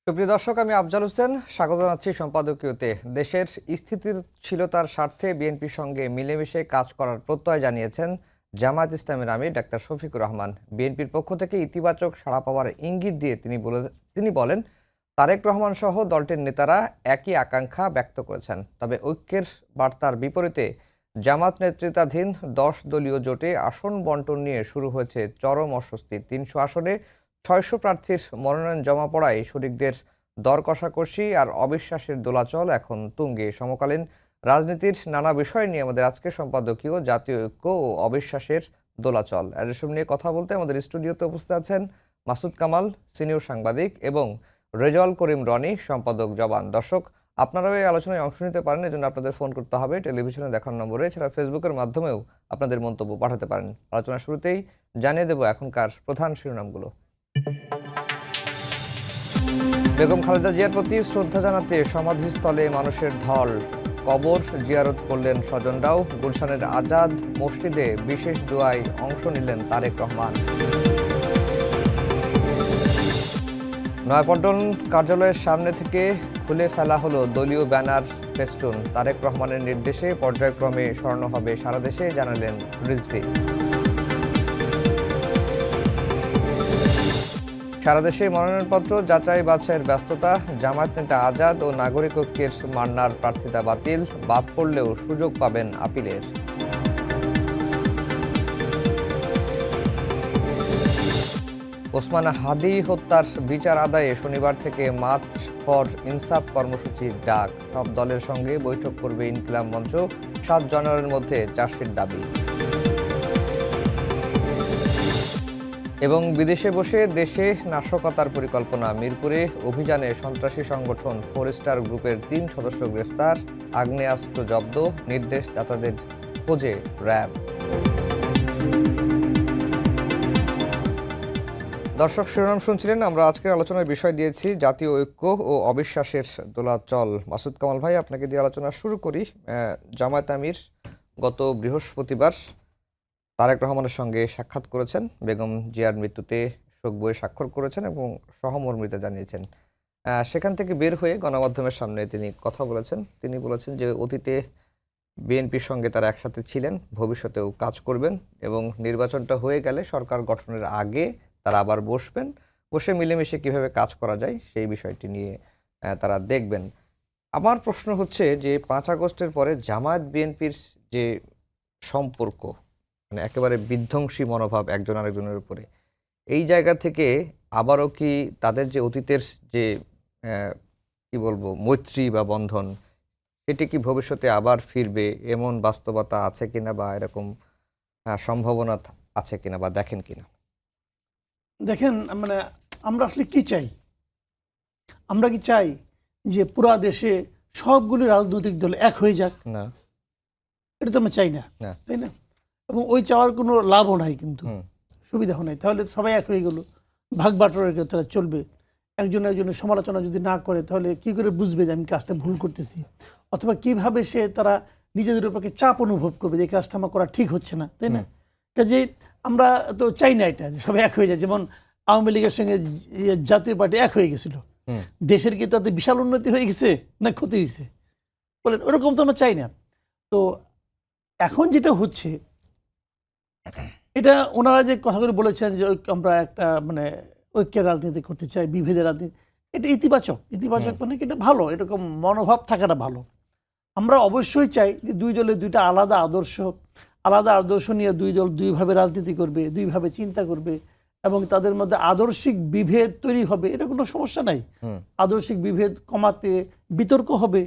সুপ্রিয় দর্শক, আমি আফজাল হোসেন স্বাগত জানাচ্ছি সম্পাদকীয়তে। দেশের স্থিতিশীলতার স্বার্থে বিএনপির সঙ্গে মিলেমিশে কাজ করার প্রত্যয় জানিয়েছেন জামায়াত ইসলামের আমির ডাক্তার শফিকুর রহমান। বিএনপির পক্ষ থেকে ইতিবাচক সাড়া পাওয়ার ইঙ্গিত দিয়ে তিনি বলেন, তারেক রহমান সহ দলটির নেতারা একই আকাঙ্ক্ষা ব্যক্ত করেছেন। তবে ঐক্যের বার্তার বিপরীতে জামাত নেতৃত্বাধীন 10 দলীয় জোটে আসন বন্টন নিয়ে শুরু হয়েছে চরম অস্বস্তি। 300 আসনে 600 প্রার্থীর মনোনয়ন জমা পড়ায় শরিকদের দর কষাকষি আর অবিশ্বাসের দোলাচল এখন তুঙ্গে। সমকালীন রাজনীতির নানা বিষয় নিয়ে আমাদের আজকের সম্পাদকীয় জাতীয় ঐক্য ও অবিশ্বাসের দোলাচল। এসব নিয়ে কথা বলতে আমাদের স্টুডিওতে উপস্থিত আছেন মাসুদ কামাল, সিনিয়র সাংবাদিক, এবং রেজাউল করিম রনি, সম্পাদক জবান। দর্শক, আপনারাও এই আলোচনায় অংশ নিতে পারেন, এজন্য আপনাদের ফোন করতে হবে টেলিভিশনে দেখার নম্বরে। এছাড়া ফেসবুকের মাধ্যমেও আপনাদের মন্তব্য পাঠাতে পারেন। আলোচনার শুরুতেই জানিয়ে দেব এখনকার প্রধান শিরোনামগুলো। বেগম খালেদা জিয়ার প্রতি শ্রদ্ধা জানাতে সমাধিস্থলে মানুষের ঢল, কবর জিয়ারত করলেন স্বজনরাও। গুলশানের আজাদ মসজিদে বিশেষ দোয়ায় অংশ নিলেন তারেক রহমান। নয়াপল্টন কার্যালয়ের সামনে থেকে খুলে ফেলা হলো দলীয় ব্যানার ফেস্টুন। তারেক রহমানের নির্দেশে পর্যায়ক্রমে সরানো হবে সারা দেশে, জানালেন রিজভী। সারা দেশে মনোনয়নপত্র যাচাই বাছাইয়ের ব্যস্ততা। জামায়াত নেতা আজাদ ও নাগরিক ঐক্যের মান্নার প্রার্থিতা বাদ পড়লেও সুযোগ পাবেন আপিলের। ওসমান হাদি হত্যার বিচার আদায়ে শনিবার থেকে মার্চ ফর ইনসাফ কর্মসূচির ডাক। সব দলের সঙ্গে বৈঠক করবে ইনকিলাব মঞ্চ। 7 জানুয়ারির মধ্যে চার্জশিট দাবি। এবং বিদেশে বসে দেশে নাশকতার পরিকল্পনা। মিরপুরে অভিযানে সন্ত্রাসী সংগঠন ফোরেস্টার গ্রুপের 3 সদস্য গ্রেফতার। আগ্নেয়াস্ত্র জব্দ, নির্দেশদাতাদের খোঁজে র্যাব। দর্শক, শিরোনাম শুনছিলেন। আমরা আজকের আলোচনার বিষয় দিয়েছি জাতীয় ঐক্য ও অবিশ্বাসের দোলাচল। মাসুদ কামাল ভাই, আপনাকে দিয়ে আলোচনা শুরু করি। জামায়াত আমির গত বৃহস্পতিবার তারেক রহমানের সঙ্গে সাক্ষাৎ করেছেন, বেগম জিয়ার মৃত্যুতে শোক বইয়ে স্বাক্ষর করেছেন এবং সহমর্মিতা জানিয়েছেন। সেখান থেকে বের হয়ে গণমাধ্যমের সামনে তিনি কথা বলেছেন। তিনি বলেছেন যে অতীতে বিএনপির সঙ্গে তারা একসাথে ছিলেন, ভবিষ্যতেও কাজ করবেন এবং নির্বাচনটা হয়ে গেলে সরকার গঠনের আগে তারা আবার বসে মিলেমিশে কিভাবে কাজ করা যায় সেই বিষয়টি নিয়ে তারা দেখবেন। আমার প্রশ্ন হচ্ছে যে 5 আগস্টের পরে জামায়াত বিএনপির যে সম্পর্ক, মানে একেবারে বিধ্বংসী মনোভাব একজন আরেকজনের উপরে, এই জায়গা থেকে আবারও কি তাদের যে অতীতের যে কি বলবো মৈত্রী বা বন্ধন, সেটি কি ভবিষ্যতে আবার ফিরবে এমন বাস্তবতা আছে কিনা, বা এরকম সম্ভাবনা আছে কিনা, বা দেখেন কিনা? দেখেন, মানে আমরা আসলে কি চাই? আমরা কি চাই যে পুরা দেশে সবগুলি রাজনৈতিক দল এক হয়ে যাক? না, এটা তো আমরা চাই না, তাই না? এবং ওই চাওয়ার কোনো লাভও নাই, কিন্তু সুবিধাও নাই। তাহলে সবাই এক হয়ে গেল, ভাগ বাটোয়ারা তারা চলবে। একজনের সমালোচনা যদি না করে তাহলে কি করে বুঝবে যে আমি কাজটা ভুল করতেছি? অথবা কিভাবে তারা নিজেদের উপরে চাপ অনুভব করবে যে কাজটা আমার করা ঠিক হচ্ছে না, তাই না? কাজেই আমরা তো চাই না এটা সবাই এক হয়ে যায়। যেমন আওয়ামী লীগের সঙ্গে জাতীয় পার্টি এক হয়ে গেছিল, দেশের কি তাতে বিশাল উন্নতি হয়ে গেছে না ক্ষতি হয়েছে? বলেন, ওরকম তো আমরা চাই না। তো এখন যেটা হচ্ছে, এটা ওনারা যে কথাগুলো বলেছেন যে আমরা একটা মানে ঐক্যের রাজনীতি করতে চাই, বিভেদের রাজনীতি, এটা ইতিবাচক মানে এটা ভালো, এরকম মনোভাব থাকাটা ভালো। আমরা অবশ্যই চাই যে দুই দলের দুইটা আলাদা আদর্শ নিয়ে দুই দল দুইভাবে রাজনীতি করবে, দুইভাবে চিন্তা করবে, এবং তাদের মধ্যে আদর্শিক বিভেদ তৈরি হবে, এটা কোনো সমস্যা নাই। আদর্শিক বিভেদ কমাতে বিতর্ক হবে,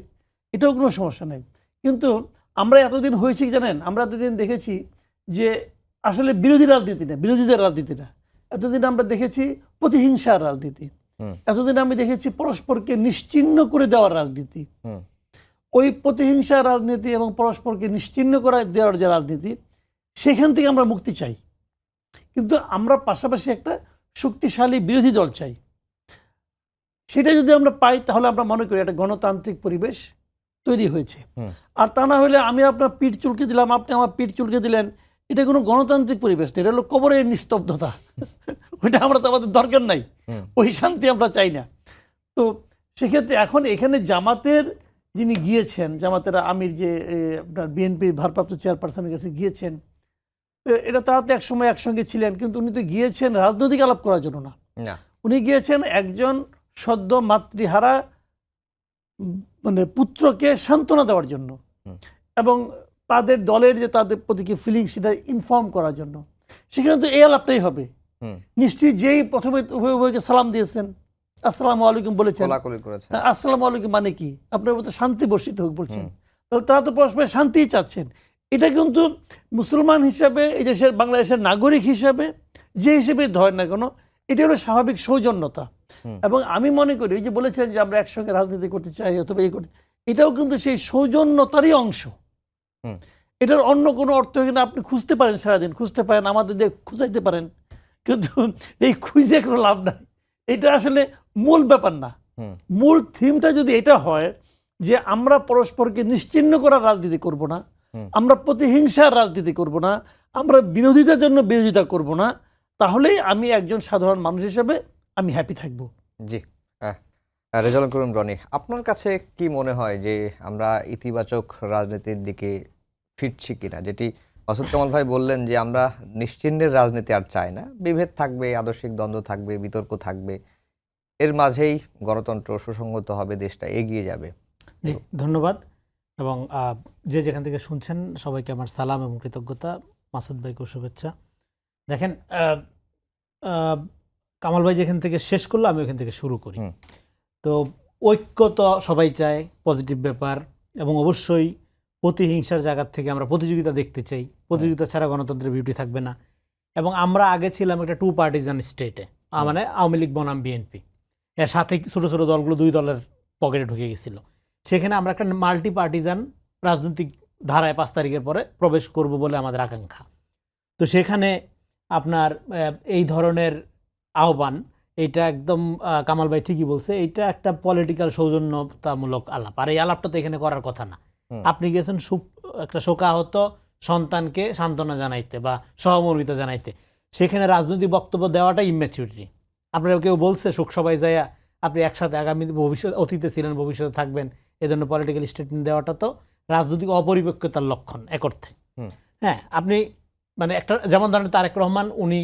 এটাও কোনো সমস্যা নাই। কিন্তু আমরা এতদিন হয়েছে কি জানেন, আমরা এতদিন দেখেছি যে আসলে বিরোধীদের রাজনীতি না। এতদিন আমরা দেখেছি প্রতিহিংসার রাজনীতি, এতদিন আমি দেখেছি পরস্পরকে নিশ্চিহ্ন করে দেওয়ার রাজনীতি। ওই প্রতিহিংসা রাজনীতি এবং পরস্পরকে নিশ্চিহ্ন করে দেওয়ার যে রাজনীতি, সেখান থেকে আমরা মুক্তি চাই। কিন্তু আমরা পাশাপাশি একটা শক্তিশালী বিরোধী দল চাই। সেটা যদি আমরা পাই তাহলে আমরা মনে করি একটা গণতান্ত্রিক পরিবেশ তৈরি হয়েছে। আর তা না হলে আমি আপনার পিঠ চুলকে দিলাম, আপনি আমার পিঠ চুলকে দিলেন, এটা কোনো গণতান্ত্রিক পরিবেশ না, এটা হলো কবরের নিস্তব্ধতা। ওইটা আমরা তো আমাদের দরকার নাই, ওই শান্তি আমরা চাই না। তো সেক্ষেত্রে এখন এখানে জামাতের যিনি গিয়েছেন, জামাতের আমির যে আপনার বিএনপির ভারপ্রাপ্ত চেয়ারপারসনের কাছে গিয়েছেন, এটা তারা তো একসময় একসঙ্গে ছিলেন, কিন্তু উনি তো গিয়েছেন রাজনৈতিক আলাপ করার জন্য না। উনি গিয়েছেন একজন সদ্য মাতৃহারা মানে পুত্রকে সান্ত্বনা দেওয়ার জন্য এবং তাদের দলের যে তাদের প্রতি কি ফিলিং সেটা ইনফর্ম করার জন্য। সেখানে তো এই আলাপটাই হবে। নিশ্চয়ই যেই প্রথমে উভয়কে সালাম দিয়েছেন, আসসালামু আলাইকুম বলেছেন, আসসালামু আলাইকুম মানে কি, আপনার মধ্যে শান্তি বর্ষিত হোক বলছেন, তাহলে তারা তো পরস্পর শান্তিই চাচ্ছেন। এটা কিন্তু মুসলমান হিসাবে, এই দেশের বাংলাদেশের নাগরিক হিসাবে, যে হিসেবে ধরেন না কেন, এটা হলো স্বাভাবিক সৌজন্যতা। এবং আমি মনে করি যে বলেছেন যে আমরা একসঙ্গে রাজনীতি করতে চাই অথবা এই করতে, এটাও কিন্তু সেই সৌজন্যতারই অংশ। এটার অন্য কোনো অর্থ এখানে আপনি খুঁজতে পারেন, সারাদিন খুঁজতে পারেন, আমাদের দিয়ে খুঁজাইতে পারেন, কিন্তু এই খুঁজে কোনো লাভ নাই। এটা আসলে মূল ব্যাপার না। মূল থিমটা যদি এটা হয় যে আমরা পরস্পরকে নিশ্চিহ্ন করার রাজনীতি করব না, আমরা প্রতিহিংসার রাজনীতি করব না, আমরা বিরোধিতার জন্য বিরোধিতা করব না, তাহলেই আমি একজন সাধারণ মানুষ হিসেবে আমি হ্যাপি থাকব। জি, রেজাউল করিম রনি, আপনার কাছে কি মনে হয় যে আমরা ইতিবাচক রাজনীতির দিকে ফিরছি কিনা? যেটি মাসুদ কামাল ভাই বললেন যে আমরা নিশ্চিহ্নের রাজনীতি আর চাই না, বিভেদ থাকবে, আদর্শিক দ্বন্দ্ব থাকবে, বিতর্ক থাকবে, এর মাঝেই গণতন্ত্র সুসংহত হবে, দেশটা এগিয়ে যাবে। জি, ধন্যবাদ। এবং যে যেখান থেকে শুনছেন সবাইকে আমার সালাম এবং কৃতজ্ঞতা। মাসুদ ভাইকেও শুভেচ্ছা। দেখেন, কামাল ভাই যেখান থেকে শেষ করলো আমি ওখান থেকে শুরু করি। তো ঐক্য তো সবাই চায়, পজিটিভ ব্যাপার, এবং অবশ্যই প্রতিহিংসার জায়গা থেকে আমরা প্রতিযোগিতা দেখতে চাই। প্রতিযোগিতা ছাড়া গণতন্ত্রের বিউটি থাকবে না। এবং আমরা আগে ছিলাম একটা টু পার্টিজান স্টেটে, মানে আওয়ামী লীগ বনাম বিএনপি, এর সাথে ছোটো ছোটো দলগুলো দুই দলের পকেটে ঢুকে গেছিলো। সেখানে আমরা একটা মাল্টি পার্টিজান রাজনৈতিক ধারায় 5 তারিখের পরে প্রবেশ করব বলে আমাদের আকাঙ্ক্ষা। তো সেখানে আপনার এই ধরনের আহ্বান, এটা একদম কামাল ভাই ঠিকই বলছে, এটা একটা পলিটিক্যাল সৌজন্যতামূলক আলাপ। আর এই আলাপটা তো এখানে করার কথা না। আপনি গেছেন একটা শোকাহত সন্তানকে সান্ত্বনা জানাইতে বা সহমর্মিতা জানাইতে, সেখানে রাজনৈতিক বক্তব্য দেওয়াটা ইম্যাচুরিটি। আপনারা কেউ বলছে শোকসভায় যাইয়া আপনি একসাথে আগামী ভবিষ্যৎ, অতীতে ছিলেন, ভবিষ্যতে থাকবেন, এ ধরনের পলিটিক্যাল স্টেটমেন্ট দেওয়াটা তো রাজনৈতিক অপরিপক্কতার লক্ষণ এক অর্থে। হ্যাঁ, আপনি মানে একটা, যেমন ধরেন তারেক রহমান, উনি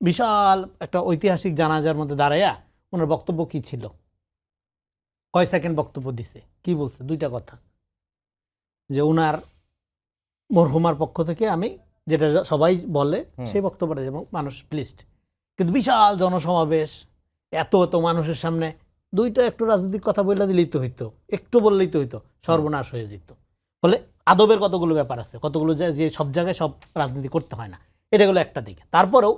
বিশাল একটা ঐতিহাসিক জানাজার মধ্যে দাঁড়াইয়া ওনার বক্তব্য কি ছিল, কয় সেকেন্ড বক্তব্য দিছে, কি বলছে? 2টা কথা, যে ওনার মরহুমার পক্ষ থেকে আমি যেটা সবাই বলে সেই বক্তব্যটা, এবং মানুষ প্লিজড। কিন্তু বিশাল জনসমাবেশ, এত এত মানুষের সামনে 2টা একটু রাজনৈতিক কথা বললে দিলেই তো হইতো, একটু বললেই তো হইতো, সর্বনাশ হয়ে যেত। ফলে আদবের কতগুলো ব্যাপার আছে, কতগুলো যে সব জায়গায় সব রাজনীতি করতে হয় না, এটা গেলো একটা দিকে। তারপরেও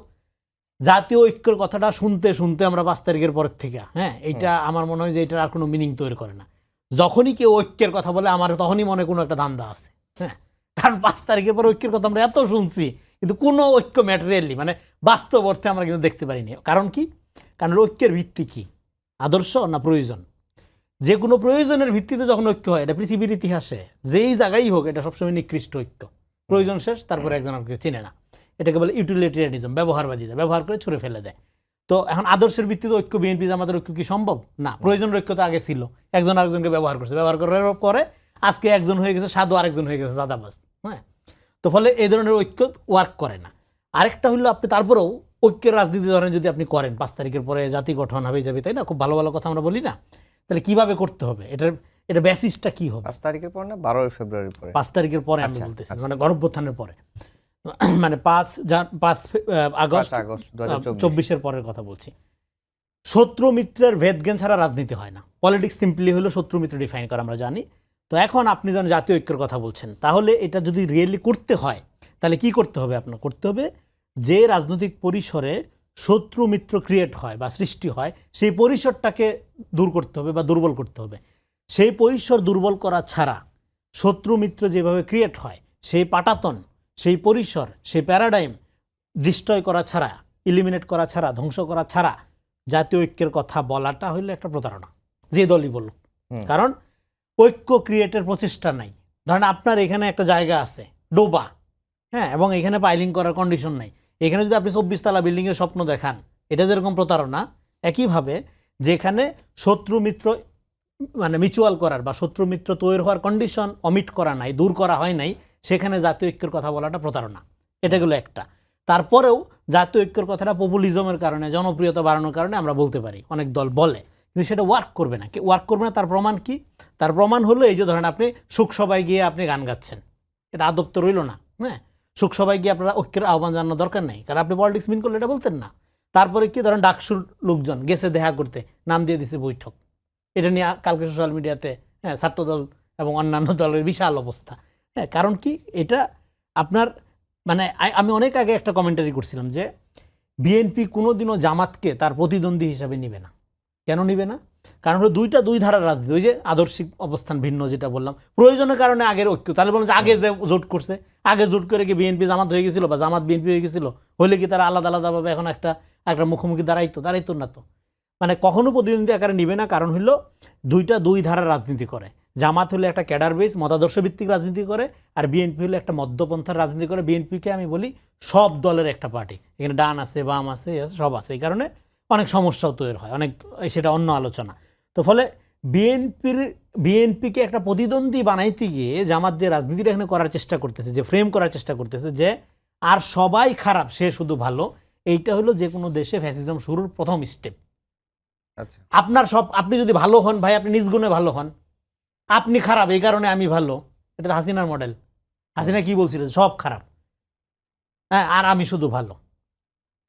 জাতীয় ঐক্যের কথাটা শুনতে শুনতে আমরা 5 তারিখের পরের থেকে, হ্যাঁ, এইটা আমার মনে হয় যে এটার আর কোনো মিনিং তৈরি করে না। যখনই কেউ ঐক্যের কথা বলে আমার তখনই মনে কোনো একটা ধান্দা আছে, হ্যাঁ, কারণ 5 তারিখের পর ঐক্যের কথা আমরা এত শুনছি, কিন্তু কোনো ঐক্য ম্যাটেরিয়ালি মানে বাস্তব অর্থে আমরা কিন্তু দেখতে পারিনি। কারণ কি? কারণ ঐক্যের ভিত্তি কি? আদর্শ না প্রয়োজন? যে কোনো প্রয়োজনের ভিত্তিতে যখন ঐক্য হয়, এটা পৃথিবীর ইতিহাসে যেই জায়গায় হোক, এটা সবসময় নিকৃষ্ট ঐক্য। প্রয়োজন শেষ, তারপরে একজন আর কেউ চেনে না, এটাকে বলে ইউটিলিটেরিয়ানিজম, ব্যবহারবাদীরা ব্যবহার করে ছুড়ে ফেলে দেয়। তো এখন আদর্শের ভিত্তিতে ঐক্য, বিএনপি জামাতের ঐক্য কি সম্ভব? না। প্রয়োজনের ঐক্য তো আগে ছিল, একজন আরেকজনকে ব্যবহার করছে, ব্যবহার করার পরে আজকে একজন হয়ে গেছে সাধু, আরেকজন হয়ে গেছে সাদাবাজ, হ্যাঁ। তো ফলে এই ধরনের ঐক্য ওয়ার্ক করে না। আরেকটা হলো, আপনি তারপরেও ঐক্যের রাজনীতি ধরেন যদি আপনি করেন, 5 তারিখের পরে জাতি গঠন হবে যাবে, তাই না? খুব ভালো ভালো কথা আমরা বলি না? তাহলে কিভাবে করতে হবে, এটা বেসিসটা কি হবে? 5 তারিখের পর না 12 ফেব্রুয়ারির পরে? 5 তারিখের পরে আমি বলতেছি, মানে গণঅভ্যুত্থানের পরে, মানে 5 আগস্ট 2024 পরের কথা বলছি। শত্রু মিত্রের ভেদজ্ঞান ছাড়া রাজনীতি হয় না। পলিটিক্স সিম্পলি হলো শত্রু মিত্র ডিফাইন করা, আমরা জানি। তো এখন আপনি যখন জাতীয় ঐক্যের কথা বলছেন, তাহলে এটা যদি রিয়েলি করতে হয়, তাহলে কি করতে হবে? আপনার করতে হবে যে রাজনৈতিক পরিসরে শত্রু মিত্র ক্রিয়েট হয় বা সৃষ্টি হয়, সেই পরিসরটাকে দূর করতে হবে বা দুর্বল করতে হবে। সেই পরিসর দুর্বল করা ছাড়া, শত্রু মিত্র যেভাবে ক্রিয়েট হয়, সেই পাটাতন, সেই পরিসর, সেই প্যারাডাইম ডিস্ট্রয় করা ছাড়া, ইলিমিনেট করা ছাড়া, ধ্বংস করা ছাড়া জাতীয় ঐক্যের কথা বলাটা হইলে একটা প্রতারণা, যে দলই বলুক। কারণ ঐক্য ক্রিয়েটের প্রচেষ্টা নাই। ধরেন আপনার এখানে একটা জায়গা আছে ডোবা, হ্যাঁ, এবং এখানে পাইলিং করার কন্ডিশন নাই, এখানে যদি আপনি 24 তলা বিল্ডিংয়ের স্বপ্ন দেখান, এটা যেরকম প্রতারণা, একইভাবে যেখানে শত্রু মিত্র মানে মিউচুয়াল করার বা শত্রু মিত্র তৈরি হওয়ার কন্ডিশন অমিট করা নাই, দূর করা হয় নাই, সেখানে জাতীয় ঐক্যের কথা বলাটা প্রতারণা। এটা গেলো একটা। তারপরেও জাতীয় ঐক্যের কথাটা পপুলিজমের কারণে, জনপ্রিয়তা বাড়ানোর কারণে আমরা বলতে পারি, অনেক দল বলে, কিন্তু সেটা ওয়ার্ক করবে না। ওয়ার্ক করবে না তার প্রমাণ কি? তার প্রমাণ হলো এই যে ধরেন আপনি শোকসভায় গিয়ে আপনি গান গাচ্ছেন, এটা আদব তো রইল না। হ্যাঁ, শোকসভায় গিয়ে আপনারা ঐক্যের আহ্বান জানানোর দরকার নেই, কারণ আপনি পলিটিক্স মিন করলে এটা বলতেন না। তারপরে কি ধরেন ডাকসুর লোকজন গেছে দেখা করতে, নাম দিয়ে দিছে বৈঠক। এটা নিয়ে কালকে সোশ্যাল মিডিয়াতে ছাত্রদল এবং অন্যান্য দলের বিশাল অবস্থা। হ্যাঁ, কারণ কি এটা আপনার মানে আমি অনেক আগে একটা কমেন্টারি করছিলাম যে বিএনপি কোনোদিনও জামাতকে তার প্রতিদ্বন্দ্বী হিসাবে নিবে না। কেন নিবে না? কারণ হলো দুই ধারার রাজনীতি। ওই যে আদর্শিক অবস্থান ভিন্ন, যেটা বললাম, প্রয়োজনের কারণে আগের ঐক্য। তাহলে বললাম যে আগে যে জোট করছে, আগে জোট করে কি বিএনপি জামাত হয়ে গেছিল বা জামাত বিএনপি হয়ে গেছিল, হলে কি তারা আলাদা আলাদাভাবে এখন একটা মুখোমুখি দাঁড়াইতো না। তো মানে কখনো প্রতিদ্বন্দ্বী আকারে নিবে না। কারণ হলো দুই ধারার রাজনীতি করে। জামাত হলে একটা ক্যাডার বেস মতাদর্শ ভিত্তিক রাজনীতি করে, আর বিএনপি হলে একটা মধ্যপন্থার রাজনীতি করে। বিএনপিকে আমি বলি সব দলের একটা পার্টি, এখানে ডান আছে, বাম আছে, সব আছে। এই কারণে অনেক সমস্যাও তৈরি হয়, অনেক, সেটা অন্য আলোচনা। তো ফলে বিএনপিকে একটা প্রতিদ্বন্দ্বী বানাইতে গিয়ে জামাত যে রাজনীতিটা এখানে করার চেষ্টা করতেছে, যে ফ্রেম করার চেষ্টা করতেছে যে আর সবাই খারাপ, সে শুধু ভালো, এইটা হলো যে কোনো দেশে ফ্যাসিজম শুরুর প্রথম স্টেপ। আচ্ছা, আপনি যদি ভালো হন ভাই, আপনি নিজ গুণে ভালো হন, আপনি খারাপ এই কারণে আমি ভালো, এটা হাসিনার মডেল। হাসিনা কি বলছিল? সব খারাপ, হ্যাঁ, আর আমি শুধু ভালো।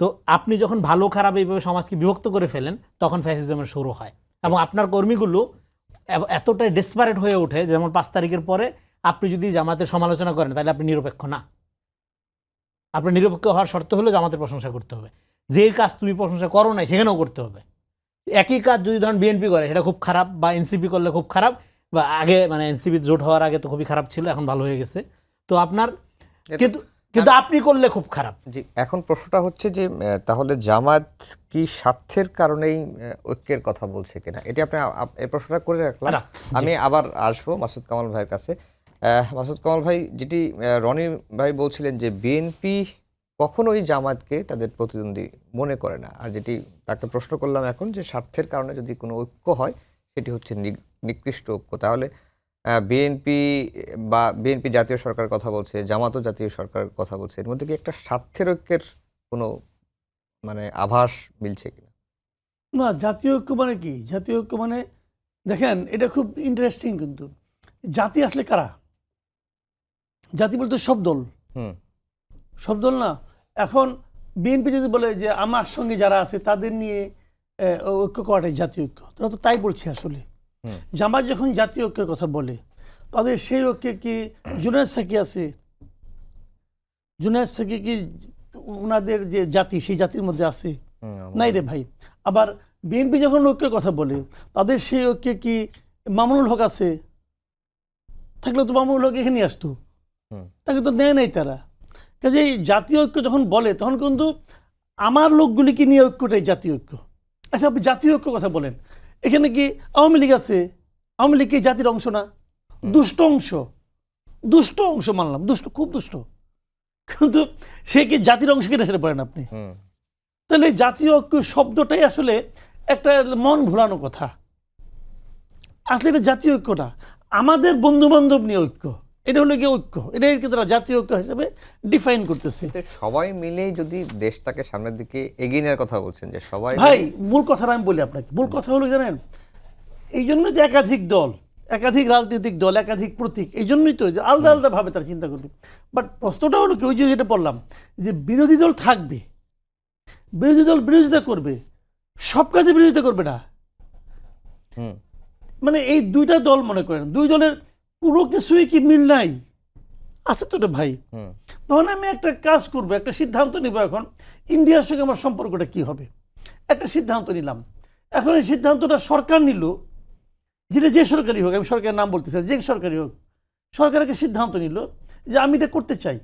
তো আপনি যখন ভালো খারাপ এইভাবে সমাজকে বিভক্ত করে ফেলেন, তখন ফ্যাসিজমের শুরু হয়। এবং আপনার কর্মীগুলো এতটাই ডেসপারেট হয়ে ওঠে, যেমন 5 তারিখের পরে আপনি যদি জামাতের সমালোচনা করেন, তাহলে আপনি নিরপেক্ষ না। আপনার নিরপেক্ষ হওয়ার শর্ত হলো জামাতের প্রশংসা করতে হবে। যে কাজ তুমি প্রশংসা করো নাই, সেখানেও করতে হবে। একই কাজ যদি ধরেন বিএনপি করে, সেটা খুব খারাপ, বা এনসিপি করলে খুব খারাপ, বা আগে মানে এনসিপি জোট হওয়ার আগে তো খুবই খারাপ ছিল, এখন ভালো হয়ে গেছে। তো আপনার কিন্তু আপনি করলে খুব খারাপ। জি, এখন প্রশ্নটা হচ্ছে যে তাহলে জামাত কি স্বার্থের কারণেই ঐক্যের কথা বলছে কিনা, এটি আপনি এই প্রশ্নটা করে রাখলাম। আমি আবার আসবো মাসুদ কামাল ভাইয়ের কাছে। মাসুদ কামাল ভাই, যেটি রনি ভাই বলছিলেন যে বিএনপি কখনোই জামাতকে তাদের প্রতিদ্বন্দ্বী মনে করে না, আর যেটি তাকে প্রশ্ন করলাম এখন, যে স্বার্থের কারণে যদি কোনো ঐক্য হয় সেটি হচ্ছে নিকৃষ্ট ঐক্য। তাহলে বিএনপি জাতীয় সরকারের কথা বলছে, জামাতও জাতীয় সরকারের কথা বলছে, এর মধ্যে কি একটা স্বার্থের ঐক্যের কোনো মানে আভাস মিলছে কিনা? না, জাতীয় ঐক্য মানে কি? জাতীয় ঐক্য মানে দেখেন, এটা খুব ইন্টারেস্টিং। কিন্তু জাতি আসলে কারা? জাতি বলতে সব দল, সব দল না। এখন বিএনপি যদি বলে যে আমার সঙ্গে যারা আছে তাদের নিয়ে ঐক্য করাটাই জাতীয় ঐক্য, তারা তো তাই বলছে আসলে। জামাত যখন জাতীয় ঐক্যের কথা বলে, তাদের সেই ঐক্যে কি জুনায়েদ সাকি আছে? জুনায়েদ সাকি কি ওনাদের যে জাতি, সেই জাতির মধ্যে আছে? নাই রে ভাই। আবার বিএনপি যখন ঐক্যের কথা বলে, তাদের সেই ঐক্যে কি মামুনুল হক আছে? থাকলে তো মামুনুল হক এখানে আসতো, তাকে তো দেয় নাই তারা। কাজে এই জাতীয় ঐক্য যখন বলে, তখন কিন্তু আমার লোকগুলিকে নিয়ে ঐক্যটাই জাতীয় ঐক্য। আচ্ছা, আপনি জাতীয় ঐক্য কথা বলেন, এখানে কি আওয়ামী লীগ আছে? আওয়ামী লীগ কি জাতির অংশ না? দুষ্ট অংশ মানলাম, দুষ্ট, খুব দুষ্ট, কিন্তু সে কি জাতির অংশ কিনা সেটা বলেন আপনি। তাহলে জাতীয় ঐক্য শব্দটাই আসলে একটা মন ভুলানো কথা। আসলে এটা জাতীয় ঐক্য না, আমাদের বন্ধু বান্ধব নিয়ে ঐক্য, এটা হলো গিয়ে ঐক্য। এটাই কিন্তু তারা জাতীয় ঐক্য হিসেবে ডিফাইন করতেছে। সবাই মিলেই যদি দেশটাকে সামনের দিকে এগিয়ে নেওয়ার কথা বলছেন, যে সবাই ভাই, মূল কথাটা আমি বলি আপনাকে। মূল কথা হলো জানেন, এই জন্য যে একাধিক দল, একাধিক রাজনৈতিক দল, একাধিক প্রতীক, এই জন্যই তো আলাদা আলাদাভাবে তারা চিন্তা করবে। বাট প্রশ্নটা হলো কি, ওই যে যেটা বললাম, যে বিরোধী দল থাকবে, বিরোধী দল বিরোধিতা করবে, সব কাজে বিরোধিতা করবে না। মানে এই দুইটা দল মনে করেন, দুই দলের কোনো কিছুই কি মিল নাই? আছে তো ভাই। তখন আমি একটা কাজ করবো, একটা সিদ্ধান্ত নিব, এখন ইন্ডিয়ার সঙ্গে আমার সম্পর্কটা কি হবে, একটা সিদ্ধান্ত নিলাম। এখন এই সিদ্ধান্তটা সরকার নিল, যেটা যে সরকারি হোক, আমি সরকারের নাম বলতে চাই, যে সরকারি হোক, সরকার একটা সিদ্ধান্ত নিল যে আমি এটা করতে চাই।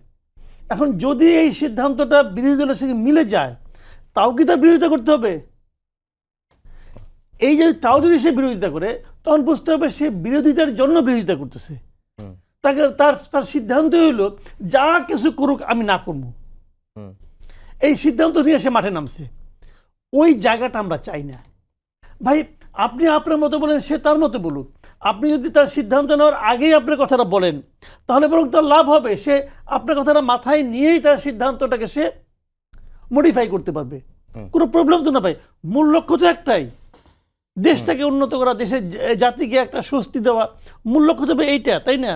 এখন যদি এই সিদ্ধান্তটা বিরোধী দলের সঙ্গে মিলে যায়, তাও কি তার বিরোধিতা করতে হবে? এই যে তাও যদি সে বিরোধিতা করে, তখন বুঝতে হবে সে বিরোধিতার জন্য বিরোধিতা করতেছে। তাকে তার সিদ্ধান্ত হইল যা কিছু করুক আমি না করব, এই সিদ্ধান্ত নিয়ে সে মাঠে নামছে। ওই জায়গাটা আমরা চাই না। ভাই আপনি আপনার মতো বলেন, সে তার মতো বলুক। আপনি যদি তার সিদ্ধান্ত নেওয়ার আগেই আপনার কথাটা বলেন, তাহলে বরং তার লাভ হবে। সে আপনার কথাটা মাথায় নিয়েই তার সিদ্ধান্তটাকে সে মডিফাই করতে পারবে, কোনো প্রবলেম তো না ভাই। মূল লক্ষ্য তো একটাই, দেশটাকে উন্নত করা, দেশের জাতিকে একটা স্বস্তি দেওয়া, মূল লক্ষ্য তো এইটা, তাই না?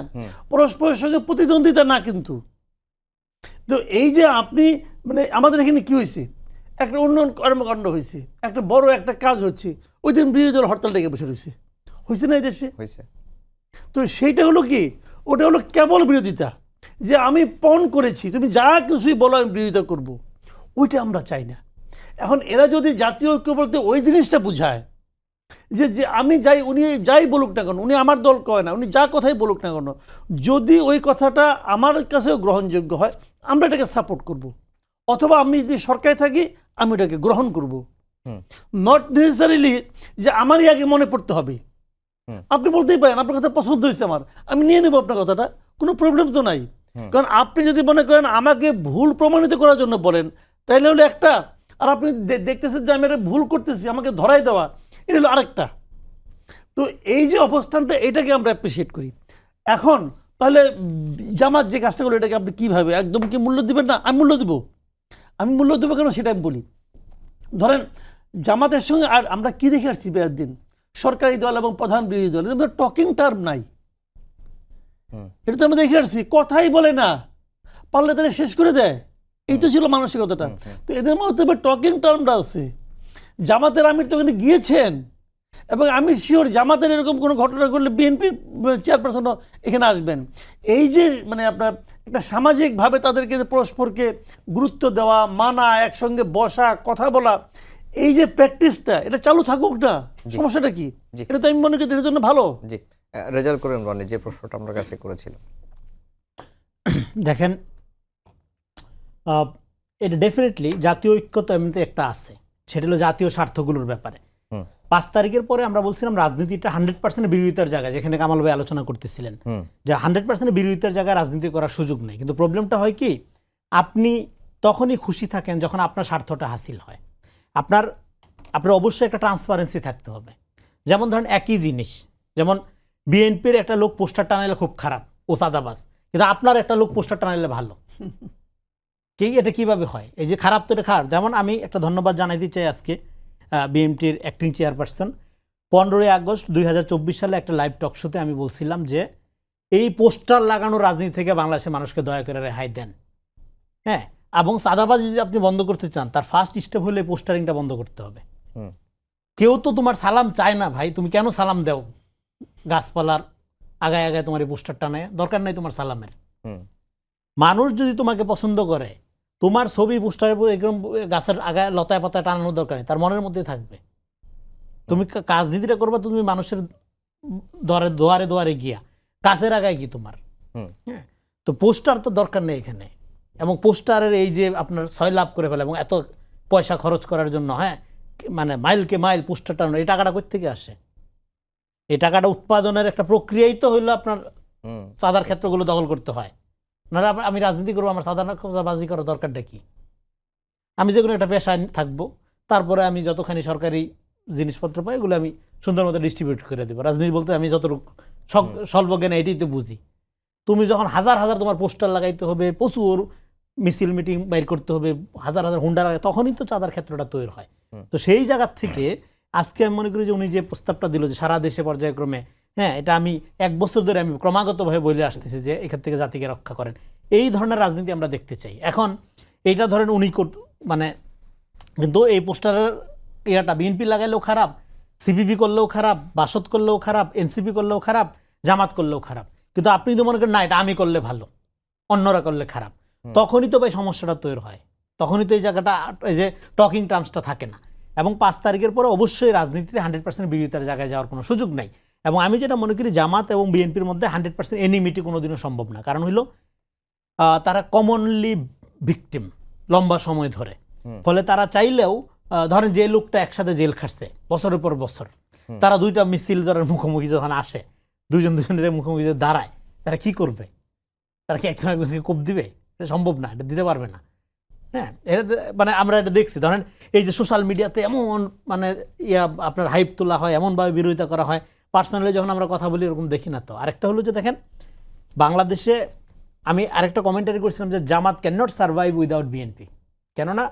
পরস্পরের সঙ্গে প্রতিদ্বন্দ্বিতা না কিন্তু। তো এই যে আপনি মানে আমাদের এখানে কি হয়েছে, একটা উন্নয়ন কর্মকাণ্ড হয়েছে, একটা বড় একটা কাজ হচ্ছে, ওই দিন বিরোধী দল হরতাল ডেকে বসে রয়েছে, হয়েছে না এই দেশে? হয়েছে। তো সেইটা হলো কি, ওটা হলো কেবল বিরোধিতা, যে আমি পণ করেছি, তুমি যা কিছুই বলো আমি বিরোধিতা করব, ওইটা আমরা চাই না। এখন এরা যদি জাতীয় ঐক্য বলতে ওই জিনিসটা বুঝায় যে যে আমি যাই, উনি যাই বলুক না কেন, উনি আমার দল কয় না, উনি যা কথাই বলুক না কেন, যদি ওই কথাটা আমার কাছেও গ্রহণযোগ্য হয় আমরা এটাকে সাপোর্ট করব, অথবা আমি যদি সরকারে থাকি আমি ওটাকে গ্রহণ করব। নট নেসেসারিলি যে আমারই আগে মনে পড়তে হবে। আপনি বলতেই পারেন আপনার কথা পছন্দ হয়েছে আমার, আমি নিয়ে নেব আপনার কথাটা, কোনো প্রবলেম তো নাই। কারণ আপনি যদি মনে করেন আমাকে ভুল প্রমাণিত করার জন্য বলেন, তাইলে হলো একটা, আর আপনি দেখতেছেন যে আমি এটা ভুল করতেছি, আমাকে ধরাই দেওয়া, এটা হলো আরেকটা। তো এই যে অবস্থানটা, এটাকে আমরা অ্যাপ্রিসিয়েট করি। এখন তাহলে জামাত যে কাজটা করলো, এটাকে আপনি কীভাবে, একদম কি মূল্য দিবেন না? আমি মূল্য দেবো। আমি মূল্য দেবো কেন সেটা আমি বলি। ধরেন জামাতের সঙ্গে আর আমরা কি দেখে আসছি বেয়ার দিন, সরকারি দল এবং প্রধান বিরোধী দল, এদের টকিং টার্ম নাই। এটা তো আমরা দেখে আসছি, কথাই বলে না, পারলে তারা শেষ করে দেয়, এই তো ছিল মানসিকতাটা। তো এদের মধ্যে টকিং টার্মটা আছে। জামাতের আমির তো ওখানে গিয়েছেন, এবং আমি শিওর জামাতের এরকম কোনো ঘটনা ঘটলে বিএনপির চেয়ারপারসনও এখানে আসবেন। এই যে মানে আপনার একটা সামাজিকভাবে তাদেরকে পরস্পরকে গুরুত্ব দেওয়া, মানা, একসঙ্গে বসা, কথা বলা, এই যে প্র্যাকটিসটা, এটা চালু থাকুক না, সমস্যাটা কি? এটা তো আমি মনে করি এটার জন্য ভালো। জি, রেজাল্ট করেন রনি, যে প্রশ্নটা আমরা কাছে করেছিল। দেখেন, এটা ডেফিনেটলি জাতীয় ঐক্য তো এমনিতে একটা আছে, সেটা হলো জাতীয় স্বার্থগুলোর ব্যাপারে। 5 তারিখের পরে আমরা বলছিলাম রাজনীতিটা 100% বিরোধিতার জায়গায়, যেখানে কামাল ভাই আলোচনা করতেছিলেন যে 100% বিরোধিতার জায়গায় রাজনীতি করার সুযোগ নেই। কিন্তু প্রবলেমটা হয় কি, আপনি তখনই খুশি থাকেন যখন আপনার স্বার্থটা হাসিল হয়। আপনার অবশ্যই একটা ট্রান্সপারেন্সি থাকতে হবে। যেমন ধরেন একই জিনিস, যেমন বিএনপির একটা লোক পোস্টার টানাইলে খুব খারাপ, ও সাদাবাজ, কিন্তু আপনার একটা লোক পোস্টার টানাইলে ভালো। এটা কিভাবে হয়? এই যে খারাপ, তো এটা খারাপ। যেমন আমি একটা ধন্যবাদ জানাইতে চাই আজকে বিএনপির অ্যাক্টিং চেয়ারপারসন, 15ই আগস্ট 2024 সালে একটা লাইভ টক শোতে আমি বলছিলাম যে এই পোস্টার লাগানো রাজনীতি থেকে বাংলাদেশের মানুষকে দয়া করে রেহাই দেন। হ্যাঁ, এবং সাদাবাজি যদি আপনি বন্ধ করতে চান, তার ফার্স্ট স্টেপ হলে পোস্টারিংটা বন্ধ করতে হবে। কেউ তো তোমার সালাম চায় না ভাই, তুমি কেন সালাম দাও? গাছপালার আগায় আগায় তোমার এই পোস্টার টানায় দরকার নাই তোমার সালামের। মানুষ যদি তোমাকে পছন্দ করে, তোমার ছবি পোস্টারে একদম গাছের আগায় লতায় পাতায় টানানোর দরকার নেই, তার মনের মধ্যে থাকবে। তুমি রাজনীতিটা করবা তুমি মানুষের দোয়ারে দোয়ারে গিয়া, কাছের আগায় কি তোমার? হ্যাঁ, তো পোস্টার তো দরকার নেই এখানে। এবং পোস্টারের এই যে আপনার 6 লাভ করে ফেলে এবং এত পয়সা খরচ করার জন্য, হ্যাঁ মানে মাইলকে মাইল পোস্টার টানানো, এই টাকাটা কোথা থেকে আসে? এই টাকাটা উৎপাদনের একটা প্রক্রিয়াই তো হইলো আপনার চাঁদার ক্ষেত্রগুলো দখল করতে হয়। নাহলে আমি রাজনীতি করবো, আমার চাঁদাবাজি করার দরকারটা কি? আমি যে কোনো একটা পেশায় থাকবো, তারপরে আমি যতখানি সরকারি জিনিসপত্র পাই এগুলো আমি সুন্দর মতো ডিস্ট্রিবিউট করে দেবো। রাজনীতি বলতে আমি যতটুকু স্বল্প জ্ঞানে এটাই তো বুঝি। তুমি যখন হাজার হাজার তোমার পোস্টার লাগাইতে হবে, প্রচুর মিছিল মিটিং বাইর করতে হবে, হাজার হাজার হুন্ডা লাগাই, তখনই তো চাঁদার ক্ষেত্রটা তৈরি হয়। তো সেই জায়গা থেকে আজকে আমি মনে করি যে উনি যে প্রস্তাবটা দিল যে সারা দেশে পর্যায়ক্রমে, হ্যাঁ এটা আমি 1 বছর ধরে আমি ক্রমাগতভাবে বলে আসতেছি যে এখান থেকে জাতিকে রক্ষা করেন, এই ধরনের রাজনীতি আমরা দেখতে চাই। এখন এইটা ধরেন উনি মানে, কিন্তু এই পোস্টারের ইয়াটা বিএনপি লাগাইলেও খারাপ, সিপিবি করলেও খারাপ, বাসদ করলেও খারাপ, এনসিপি করলেও খারাপ, জামাত করলেও খারাপ। কিন্তু আপনি তো মনে করেন না এটা আমি করলে ভালো, অন্যরা করলে খারাপ, তখনই তো ভাই সমস্যাটা তৈরি হয়। তখনই তো এই জায়গাটা, এই যে টকিং টার্মসটা থাকে না। এবং 5 তারিখের পরে অবশ্যই রাজনীতিতে 100% বিরোধিতার জায়গায় যাওয়ার কোনো সুযোগ নাই। এবং আমি যেটা মনে করি জামাত এবং বিএনপির মধ্যে 100% এনিমিটি কোনোদিনও সম্ভব না। কারণ হইল তারা কমনলি ভিকটিম লম্বা সময় ধরে, ফলে তারা চাইলেও ধরেন যে লোকটা একসাথে জেল খাটছে বছরের পর বছর, তারা 2টা মিছিল ধরার মুখোমুখি যখন আসে, দুজনের মুখোমুখি দাঁড়ায়, তারা কি করবে? তারা কি একজন একজনকে কোপ দিবে? এটা সম্ভব না, এটা দিতে পারবে না। হ্যাঁ, এটা মানে আমরা এটা দেখছি। ধরেন এই যে সোশ্যাল মিডিয়াতে এমন মানে আপনার হাইপ তোলা হয়, এমনভাবে বিরোধিতা করা হয়, পার্সোনালি যখন আমরা কথা বলি এরকম দেখি না। তো আরেকটা হলো যে দেখেন বাংলাদেশে আমি আরেকটা কমেন্টারি করছিলাম যে Jamaat can not survive without BNP. কেননা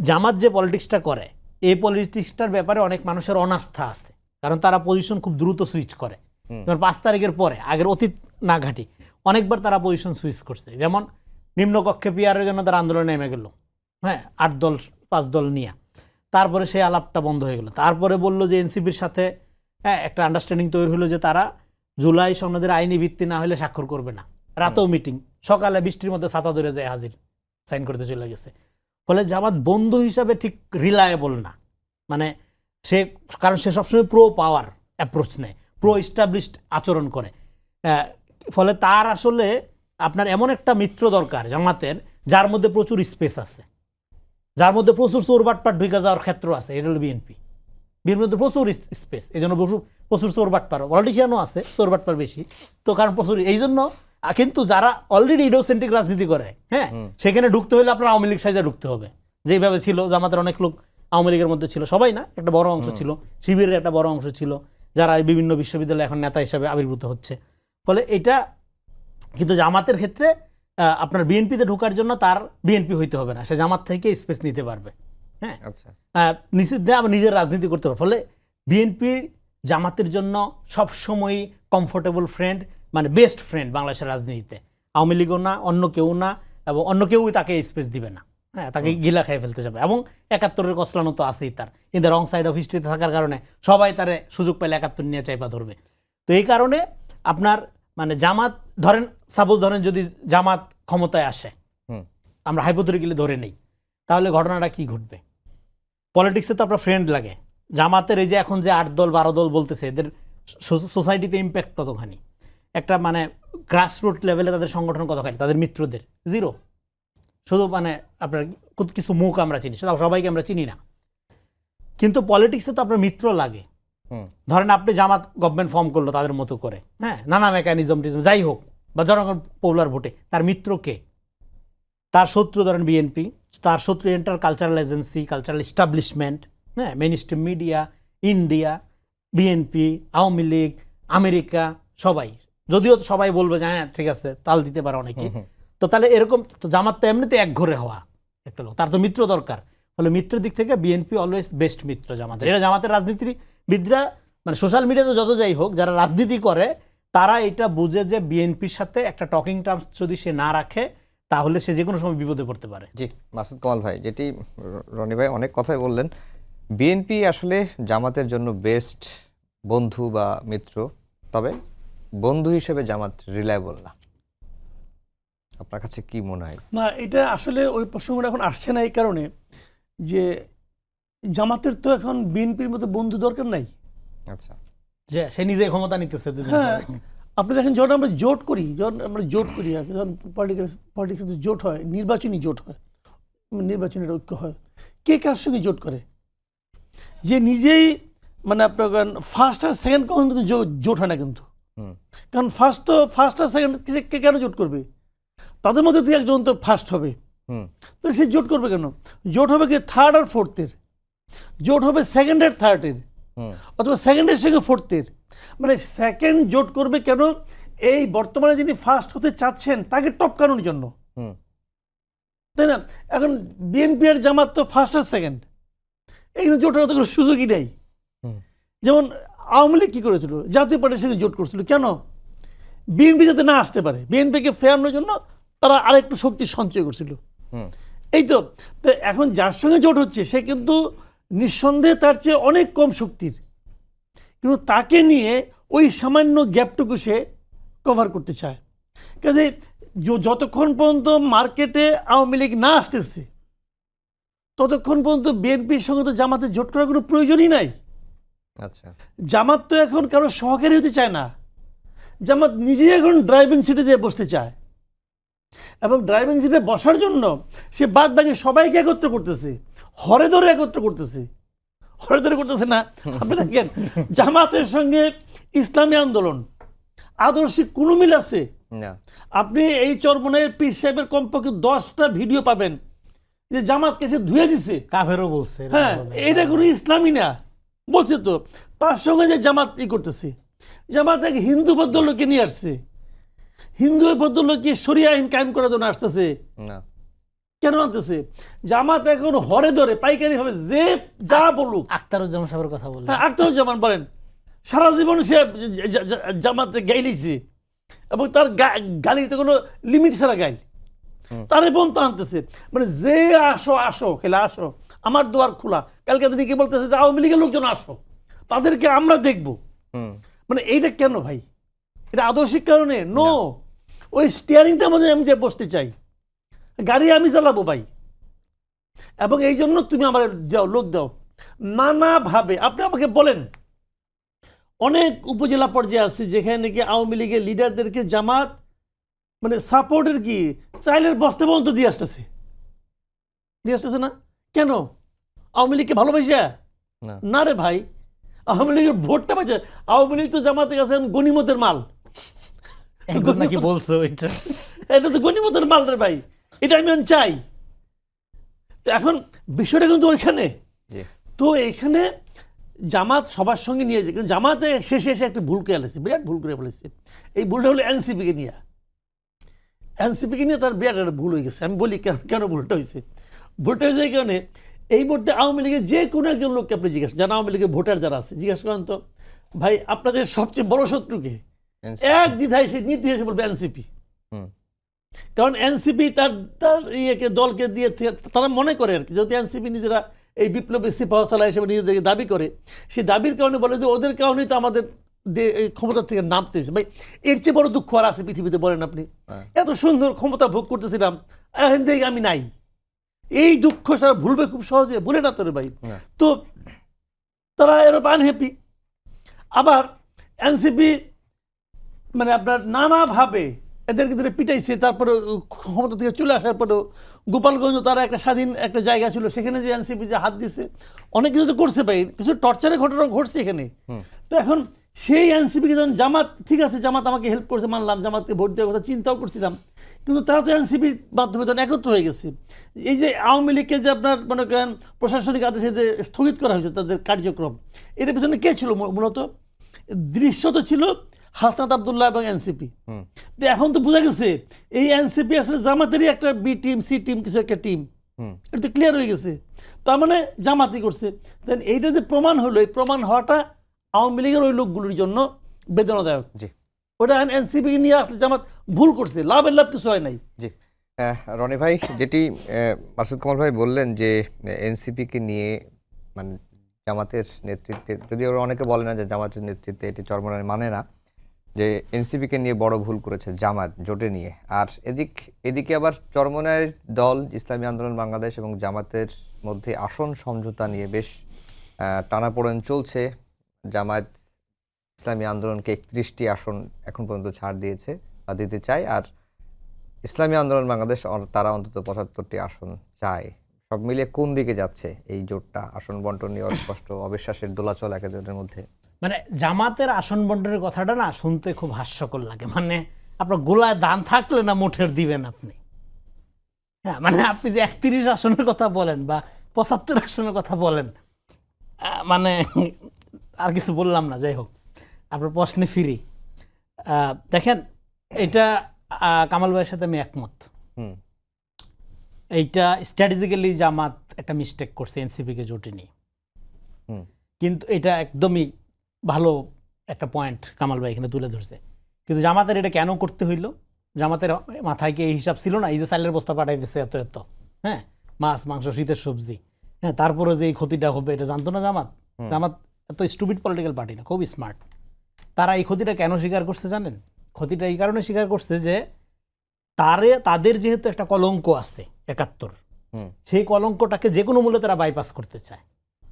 জামাত যে পলিটিক্সটা করে এই পলিটিক্সটার ব্যাপারে অনেক মানুষের অনাস্থা আছে, কারণ তারা পজিশন খুব দ্রুত সুইচ করে। যেমন 5 তারিখের পরে, আগের অতীত না ঘাটি, অনেকবার তারা পজিশন সুইচ করছে। যেমন নিম্নকক্ষে পিয়ারের জন্য তারা আন্দোলনে নেমে গেল, হ্যাঁ, 8 দল 5 দল নিয়ে, তারপরে সেই আলাপটা বন্ধ হয়ে গেল। তারপরে বললো যে এনসিপির সাথে একটা আন্ডারস্ট্যান্ডিং তৈরি হলো যে তারা জুলাই সনদের আইনি ভিত্তি না হলে স্বাক্ষর করবে না। রাতেও মিটিং, সকালে বৃষ্টির মধ্যে ছাতা ধরে যায় হাজির, সাইন করতে চলে গেছে। ফলে জামাত বন্ধু হিসাবে ঠিক রিলায়েবল না, মানে সে, কারণ সে সবসময় প্রো পাওয়ার অ্যাপ্রোচ নেয়, প্রো ইস্টাবলিশড আচরণ করে। ফলে তার আসলে আপনার এমন একটা মিত্র দরকার জামাতের যার মধ্যে প্রচুর স্পেস আছে, যার মধ্যে প্রচুর চোরবাটপাট ঢুকে যাওয়ার ক্ষেত্র আছে। এটা হলো বিএনপি। বিএনপির মধ্যে প্রচুর স্পেস, এই জন্য প্রচুর চোরবাটপার, পলিটিশিয়ানও আছে, চোরবাটপার বেশি। তো কারণ প্রচুর, এই জন্য কিন্তু যারা অলরেডি ইডিওসেন্ট্রিক রাজনীতি করে, হ্যাঁ, সেখানে ঢুকতে হলে আপনার আওয়ামী লীগ সাইজে ঢুকতে হবে। যেভাবে ছিল জামাতের অনেক লোক আওয়ামী লীগের মধ্যে ছিল, সবাই না, একটা বড় অংশ ছিল, শিবিরের একটা বড় অংশ ছিল, যারা বিভিন্ন বিশ্ববিদ্যালয়ে এখন নেতা হিসেবে আবির্ভূত হচ্ছে। ফলে এটা কিন্তু জামাতের ক্ষেত্রে আপনার বিএনপিতে ঢোকার জন্য তার বিএনপি হইতে হবে না, সে জামাত থেকে স্পেস নিতে পারবে, হ্যাঁ, নিষিদ্ধে আবার নিজের রাজনীতি করতে পারবে। ফলে বিএনপি জামাতের জন্য সবসময়ই কমফোর্টেবল ফ্রেন্ড, মানে বেস্ট ফ্রেন্ড বাংলাদেশের রাজনীতিতে। আওয়ামী লীগও না, অন্য কেউ না, এবং অন্য কেউই তাকে স্পেস দিবে না, হ্যাঁ, তাকে গিলা খেয়ে ফেলতে যাবে। এবং 71-এর কসলানো তো আছেই তার, in the wrong side of হিস্ট্রিতে থাকার কারণে সবাই তারে সুযোগ পেলে 71 নিয়ে চাইপা ধরবে। তো এই কারণে আপনার মানে জামাত, ধরেন সাপোজ ধরেন যদি জামাত ক্ষমতায় আসে, আমরা হাইপোথেটিক্যালি ধরে নেই, তাহলে ঘটনাটা কি ঘটবে? পলিটিক্সে তো আপনার ফ্রেন্ড লাগে। জামাতের এই যে এখন যে 8 দল 12 দল বলতেছে, এদের সোসাইটিতে ইম্প্যাক্ট কতখানি, একটা মানে গ্রাসরুট লেভেলে তাদের সংগঠন কতখানি, তাদের মিত্রদের জিরো। শুধু মানে আপনার কিছু মুখ আমরা চিনি, সবাইকে আমরা চিনি না। কিন্তু পলিটিক্সে তো আপনার মিত্র লাগে। ধরেন আপনি জামাত গভর্নমেন্ট ফর্ম করলো তাদের মতো করে, হ্যাঁ, নানা মেকানিজম যাই হোক, বা জনগণ পপুলার ভোটে, তার মিত্র কে? তার শত্রু ধরেন বিএনপি, তার শত্রু এন্টার কালচারাল এজেন্সি, কালচারাল এস্টাবলিশমেন্ট, হ্যাঁ, mainstream media, India, BNP, Awami League, America, সবাই। যদিও সবাই বলবে যে হ্যাঁ ঠিক আছে, তাল দিতে পারে অনেকে। তো তাহলে এরকম তো জামাত তো এমনিতে এক ঘরে হওয়া একটা লোক, তার তো মিত্র দরকার। ফলে মিত্রের দিক থেকে বিএনপি অলওয়েজ বেস্ট মিত্র জামাতের। এটা জামাতের রাজনীতিবিদরা, মানে সোশ্যাল মিডিয়াতে যত যাই হোক, যারা রাজনীতি করে তারা এটা বুঝে যে বিএনপির সাথে একটা টকিং টার্মস যদি সে না রাখে তাহলে সে যে কোনো সময় বিপদে পড়তে পারে। জি, মাসুদ কামাল ভাই, যেটি রনি ভাই অনেক কথাই বললেন, বিএনপি আসলে জামাতের জন্য বেস্ট বন্ধু বা মিত্র, তবে বন্ধু হিসেবে জামাত রিলায়েবল না। আপনার কাছে কি মনে হয়? না, এটা আসলে ওই প্রসঙ্গটা এখন আসছে না এই কারণে যে জামাতের তো এখন বিএনপির মতো বন্ধু দরকার নাই। আচ্ছা, যে সে নিজে ক্ষমতা নিতেছে। হ্যাঁ, আপনি দেখেন যখন আমরা জোট করি, যখন পলিটিক্সে জোট হয়, নির্বাচনী জোট হয়, নির্বাচনের ঐক্য হয়, কে কার সঙ্গে জোট করে? যে নিজেই মানে আপনার ফার্স্ট আর সেকেন্ড কখন জোট হয় না কিন্তু, কারণ ফার্স্ট আর সেকেন্ড কে কেন জোট করবে? তাদের মধ্যে থেকে একজন তো ফার্স্ট হবে, তো সে জোট করবে কেন? জোট হবে কি থার্ড আর ফোর্থের, জোট হবে সেকেন্ড আর থার্ডের, অথবা সেকেন্ডের সঙ্গে ফোর্থের। মানে সেকেন্ড জোট করবে কেন? এই বর্তমানে যিনি ফার্স্ট হতে চাচ্ছেন তাকে টপকানোর জন্য, তাই না? এখন বিএনপি আর জামাত তো ফার্স্ট আর সেকেন্ড, এখানে জোট হওয়ার তো কোনো সুযোগই নেই। যেমন আওয়ামী লীগ কী করেছিল? জাতীয় পার্টির সঙ্গে জোট করছিল কেন? বিএনপি যাতে না আসতে পারে, বিএনপিকে ফেরানোর জন্য তারা আরেকটু শক্তি সঞ্চয় করছিল। এই তো এখন যার সঙ্গে জোট হচ্ছে সে কিন্তু নিঃসন্দেহে তার চেয়ে অনেক কম শক্তির, কিন্তু তাকে নিয়ে ওই সামান্য গ্যাপটুকু সে কভার করতে চায়। কাজে যতক্ষণ পর্যন্ত মার্কেটে আওয়ামী লীগ না আসতেছে ততক্ষণ পর্যন্ত বিএনপির সঙ্গে তো জামাতের জোট করার কোনো প্রয়োজনই নাই। আচ্ছা, জামাত তো এখন কারো সহকারী হতে চায় না, জামাত নিজেই এখন ড্রাইভিং সিটে যেয়ে বসতে চায়, এবং ড্রাইভিং সিটে বসার জন্য সে বাদ বাকি সবাইকে একত্র করতেছে, হরে ধরে একত্র করতেছে। হরে ধরে করতেছে না, আপনি দেখেন জামাতের সঙ্গে ইসলামী আন্দোলন আদর্শিক কোনো মিল আছে? আপনি এই চরমনাইয়ের পীর সাহেবের কমপক্ষে 10টা ভিডিও পাবেন যে জামাতকে সে ধুয়ে দিছে, কাফেরও বলছে। হ্যাঁ এটা কোনো ইসলামই না বলছে। তো তার সঙ্গে যে জামাত করতেছে, জামাত এক হিন্দু ভদ্রলোককে নিয়ে আসছে, হিন্দু ভদ্রলোককে শরিয়া আইন কায়েম করার জন্য আসতেছে। না কেন আনতেছে? জামাত এখন হরে ধরে পাইকারি ভাবে যে যা বলুক। আখতারুজ্জামান সাহেবের কথা বললেন। হ্যাঁ আখতারুজ্জামান বলেন, সারা জীবন সে জামাতে গাইলিছে এবং তার গালিতে কোনো লিমিট ছাড়া গাইল, তারে পর্যন্ত আনতেছে। মানে যে আসো আসো খেলে আসো, আমার দুয়ার খোলা। কালকে তিনি কি বলতেছে যে আওয়ামী লীগের লোকজন আসো, তাদেরকে আমরা দেখবো। মানে এইটা কেন ভাই? এটা আদর্শিক কারণে? নো, ওই স্টিয়ারিংটা মধ্যে আমি যে বসতে চাই, গাড়ি আমি চালাবো ভাই, এবং এই জন্য তুমি আমার যাও লোক দাও। নানাভাবে আপনি আমাকে বলেন, অনেক উপজেলা পর্যায়ে আছে যেখানে নাকি আওয়ামী লীগের লিডারদেরকে জামাত মানে সাপোর্টের কি চাইলের বস্তা পর্যন্ত দিয়ে আসতেছে না। কেন? আওয়ামী লীগকে ভালোবাসা না রে ভাই, আওয়ামী লীগের ভোটটা পাইছে। আওয়ামী লীগ তো জামাতের কাছে গনিমতের মাল। নাকি বলছো এটা তো গনিমতের মাল রে ভাই, এটা আমি চাই। তো এখন বিষয়টা কিন্তু ওইখানে, তো এখানে জামাত সবার সঙ্গে নিয়ে যায়, কিন্তু জামাতে শেষে এসে একটা ভুল করে ফেলেছে, বিরাট ভুল করে ফেলেছে। এই ভুলটা হলো এনসিপিকে নিয়ে, তার বিরাট একটা ভুল হয়ে গেছে। আমি বলি কেন ভুলটা হয়েছে। ভুলটা হয়েছে এই কারণে, এই মুহূর্তে আওয়ামী লীগের যে কোনো একজন লোককে আপনি জিজ্ঞাসা, যারা আওয়ামী লীগের ভোটার যারা আছে, জিজ্ঞাসা করেন তো ভাই আপনাদের সবচেয়ে বড় শত্রুকে, এক দ্বিধায় সে নির্দ্বিধায় বলবে এনসিপি। কারণ এনসিপি তার ইয়েকে দলকে দিয়ে, তারা মনে করে আর কি, যেহেতু এনসিপি নিজেরা এই বিপ্লবী সিপাহসালা হিসেবে নিজেদেরকে দাবি করে, সেই দাবির কারণে বলে যে ওদের কারণেই তো আমাদের ক্ষমতা থেকে নামতে হয়েছে। ভাই এর চেয়ে বড় দুঃখ আর আছে পৃথিবীতে বলেন আপনি? এত সুন্দর ক্ষমতা ভোগ করতেছিলাম, এখন থেকে আমি নাই, এই দুঃখ সারা ভুলবে খুব সহজে, ভুলে না তোরে ভাই। তো তারা এরকম আনহ্যাপি। আবার এনসিপি মানে আপনার নানাভাবে এদেরকে ধরে পিটাইছে, তারপরে ক্ষমতা থেকে চলে আসার পরেও গোপালগঞ্জ তারা একটা স্বাধীন একটা জায়গা ছিল, সেখানে যে এনসিপি যে হাত দিছে, অনেক কিছু তো করছে ভাই, কিছু টর্চারের ঘটনা ঘটছে এখানে। তো এখন সেই এনসিপিকে যখন জামাত, ঠিক আছে জামাত আমাকে হেল্প করছে মানলাম, জামাতকে ভোট দেওয়ার কথা চিন্তাও করছিলাম, কিন্তু তারা তো এনসিপির মাধ্যমে তখন একত্র হয়ে গেছে। এই যে আওয়ামী লীগকে যে আপনার মনে করেন প্রশাসনিক আদেশে যে স্থগিত করা হয়েছে তাদের কার্যক্রম, এটার পেছনে কে ছিল? মূলত দৃশ্যত ছিল হাসনাত আবদুল্লাহ এবং এনসিপি। এখন তো বোঝা গেছে এই এনসিপি আসলে জামাতেরই একটা বি টিম, সি টিম, কিছু একটা টিম, এটা তো ক্লিয়ার হয়ে গেছে। তার মানে জামাতই করছে। দেন এইটা যে প্রমাণ হলো, এই প্রমাণ হওয়াটা আওয়ামী লীগের ওই লোকগুলোর জন্য বেদনাদায়ক। ওটা এনসিপি নিয়ে আসলে জামাত ভুল করছে, লাভের লাভ কিছু হয় নাই। জি রনি ভাই, যেটি মাসুদ কামাল ভাই বললেন যে এনসিপিকে নিয়ে মানে জামাতের নেতৃত্বে, যদি ওরা অনেকে বলে না যে জামাতের নেতৃত্বে এটি চরমরায় মানে না, যে এনসিপিকে নিয়ে বড় ভুল করেছে জামাত জোটে নিয়ে। আর এদিকে আবার চরমনায়ের দল ইসলামী আন্দোলন বাংলাদেশ এবং জামাতের মধ্যে আসন সমঝোতা নিয়ে বেশ টানাপোড়েন চলছে। জামায়াত ইসলামী আন্দোলনকে 31টি আসন এখন পর্যন্ত ছাড় দিয়েছে বা দিতে চায়, আর ইসলামী আন্দোলন বাংলাদেশ তারা অন্তত 75টি আসন চায়। সব মিলিয়ে কোন দিকে যাচ্ছে এই জোটটা? আসন বন্টন নিয়ে অস্পষ্ট অবিশ্বাসের দোলাচল একেদের মধ্যে। মানে জামাতের আসন বন্টনের কথাটা না শুনতে খুব হাস্যকর লাগে। মানে আপনার গোলায় দান থাকলে না মুঠের দিবেন আপনি। হ্যাঁ, মানে আপনি যে 31 আসনের কথা বলেন বা 75 আসনের কথা বলেন, মানে আর কিছু বললাম না। যাই হোক, আপনার প্রশ্নে ফিরি। দেখেন, এটা কামাল ভাইয়ের সাথে আমি একমত। এইটা স্ট্র্যাটেজিক্যালি জামাত একটা মিস্টেক করছে এনসিপিকে জোটে নিয়ে, কিন্তু এটা একদমই ভালো একটা পয়েন্ট কামাল ভাই এখানে তুলে ধরছে। কিন্তু জামাতের এটা কেন করতে হইল? জামাতের মাথায় কি এই হিসাব ছিল না? এই যে চালের বস্তা পাঠাইতেছে এত এত, হ্যাঁ, মাছ মাংস শীতের সবজি, হ্যাঁ, তারপরে যে এই ক্ষতিটা হবে এটা জানতো না জামাত? জামাত এত স্টুপিড পলিটিক্যাল পার্টি না, খুব স্মার্ট। তারা এই ক্ষতিটা কেন স্বীকার করছে জানেন? ক্ষতিটা এই কারণে স্বীকার করছে যে তাদের যেহেতু একটা কলঙ্ক আছে 71, সেই কলঙ্কটাকে যে কোনো মূল্যে তারা বাইপাস করতে চায়।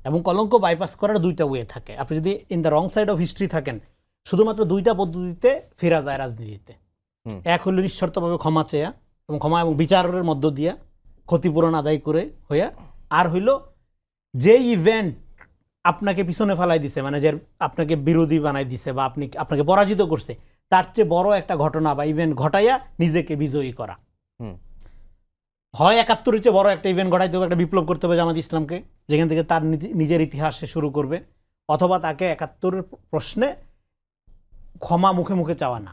এবং কলঙ্ক বাইপাস করার দুইটা ওয়ে থাকে। আপনি যদি in the wrong side of history থাকেন, শুধুমাত্র দুইটা পদ্ধতিতে ফেরা যায় রাজনীতিতে। এক হলো নিঃশর্তভাবে ক্ষমা চেয়া এবং ক্ষমা এবং বিচারের মধ্য দিয়া ক্ষতিপূরণ আদায় করে হইয়া, আর হইল যে ইভেন্ট আপনাকে পিছনে ফেলাই দিছে, মানে যে আপনাকে বিরোধী বানাই দিছে বা আপনাকে পরাজিত করছে, তার চেয়ে বড় একটা ঘটনা বা ইভেন্ট ঘটাইয়া নিজেকে বিজয়ী করা। হয় 71-এর চেয়ে বড় একটা ইভেন্ট ঘটাইতে হবে, একটা বিপ্লব করতে হবে জামাত ইসলামকে, যেখান থেকে তার নিজের ইতিহাস সে শুরু করবে, অথবা তাকে 71-এর প্রশ্নে ক্ষমা মুখে মুখে চাওয়া না,